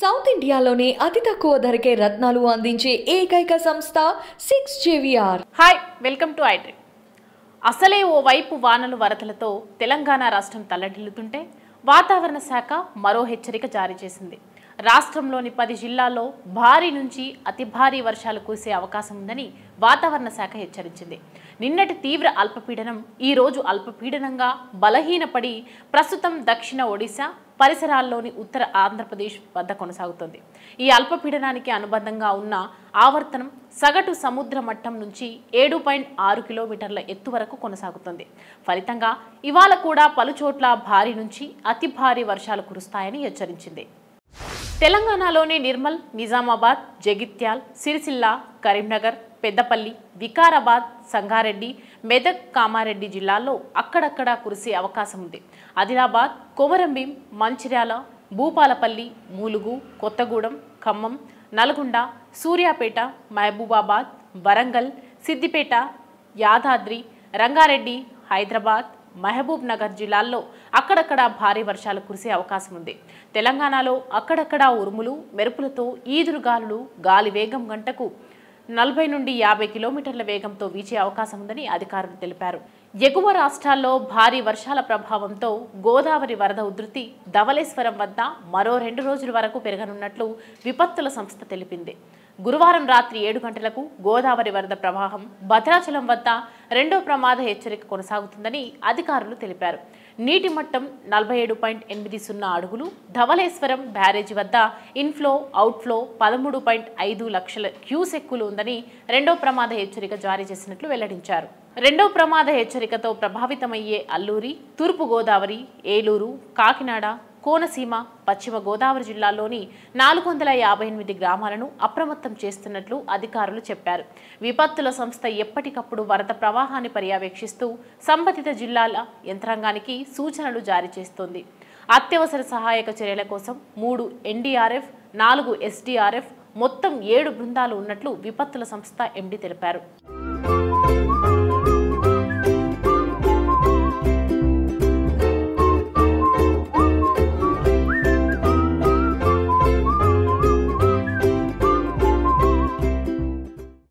South ఇండియాలోనే అతి తక్కువ ధరకే రత్నాలు అందించే ఏకైక సంస్థ 6JVR. Hi, welcome to I dream. అసలే ఓ వైపు వానలు వరదలతో తెలంగాణ రాష్ట్రం తల్లడిల్లుతుంటే వాతావరణ శాఖ మరో హెచ్చరిక జారీ చేసింది. రాష్ట్రంలోని 10 జిల్లాల్లో భారీ నుంచి అతి భారీ వర్షాలు కురిసే అవకాశం ఉందని వాతావరణ శాఖ హెచ్చరించింది. నిన్నటి తీవ్ర అల్పపీడనం ఈ రోజు అల్పపీడనంగా బలహీనపడి ప్రస్తుతం దక్షిణ ఒడిశా పరిసరాల్లోని ఉత్తర ఆంధ్రప్రదేశ్ వద్ద కొనసాగుతోంది. ఈ అల్పపీడనానికి అనుబంధంగా ఉన్న ఆవర్తనం సగటు సముద్ర మట్టం నుంచి 7.6 కిలోమీటర్ల ఎత్తు వరకు కొనసాగుతుంది. ఫలితంగా ఇవాళ కూడా పలుచోట్ల భారీ నుంచి అతి భారీ వర్షాలు కురుస్తాయని హెచ్చరించింది. తెలంగాణలోని నిర్మల్, నిజామాబాద్, జగిత్యాల్, సిరిసిల్ల, కరీంనగర్, పెద్దపల్లి, వికారాబాద్, సంగారెడ్డి, మెదక్, కామారెడ్డి జిల్లాల్లో అక్కడక్కడా కురిసే అవకాశం ఉంది. ఆదిలాబాద్, కొమరంభీం, మంచిర్యాల, భూపాలపల్లి, ములుగు, కొత్తగూడెం, ఖమ్మం, నల్గొండ, సూర్యాపేట, మహబూబాబాద్, వరంగల్, సిద్దిపేట, యాదాద్రి, రంగారెడ్డి, హైదరాబాద్, మహబూబ్ నగర్ జిల్లాల్లో అక్కడక్కడ భారీ వర్షాలు కురిసే అవకాశం ఉంది. తెలంగాణలో అక్కడక్కడ ఉరుములు, మెరుపులతో ఈదురుగాలులు, గాలి వేగం గంటకు 40 నుండి 50 కిలోమీటర్ల వేగంతో వీచే అవకాశం ఉందని అధికారులు తెలిపారు. ఎగువ రాష్ట్రాల్లో భారీ వర్షాల ప్రభావంతో గోదావరి వరద ఉధృతి ధవళేశ్వరం వద్ద మరో 2 రోజుల వరకు పెరగనున్నట్లు విపత్తుల సంస్థ తెలిపింది. గురువారం రాత్రి 7 గంటలకు గోదావరి వరద ప్రవాహం భద్రాచలం వద్ద 2వ ప్రమాద హెచ్చరిక కొనసాగుతుందని అధికారులు తెలిపారు. నీటి మట్టం 47.80 అడుగులు. ధవళేశ్వరం బ్యారేజీ వద్ద ఇన్ఫ్లో, అవుట్ఫ్లో 13.5 లక్షల క్యూసెక్కులు ఉందని 2వ ప్రమాద హెచ్చరిక జారీ చేసినట్లు వెల్లడించారు. 2వ ప్రమాద హెచ్చరికతో ప్రభావితమయ్యే అల్లూరి, తూర్పు గోదావరి, ఏలూరు, కాకినాడ, కోనసీమ, పశ్చిమ గోదావరి జిల్లాల్లోని 458 గ్రామాలను అప్రమత్తం చేస్తున్నట్లు అధికారులు చెప్పారు. విపత్తుల సంస్థ ఎప్పటికప్పుడు వరద ప్రవాహాన్ని పర్యవేక్షిస్తూ సంబంధిత జిల్లాల యంత్రాంగానికి సూచనలు జారీ చేస్తోంది. అత్యవసర సహాయక చర్యల కోసం 3 NDRF, 4 SDRF, మొత్తం 7 బృందాలు ఉన్నట్లు విపత్తుల సంస్థ ఎండీ తెలిపారు.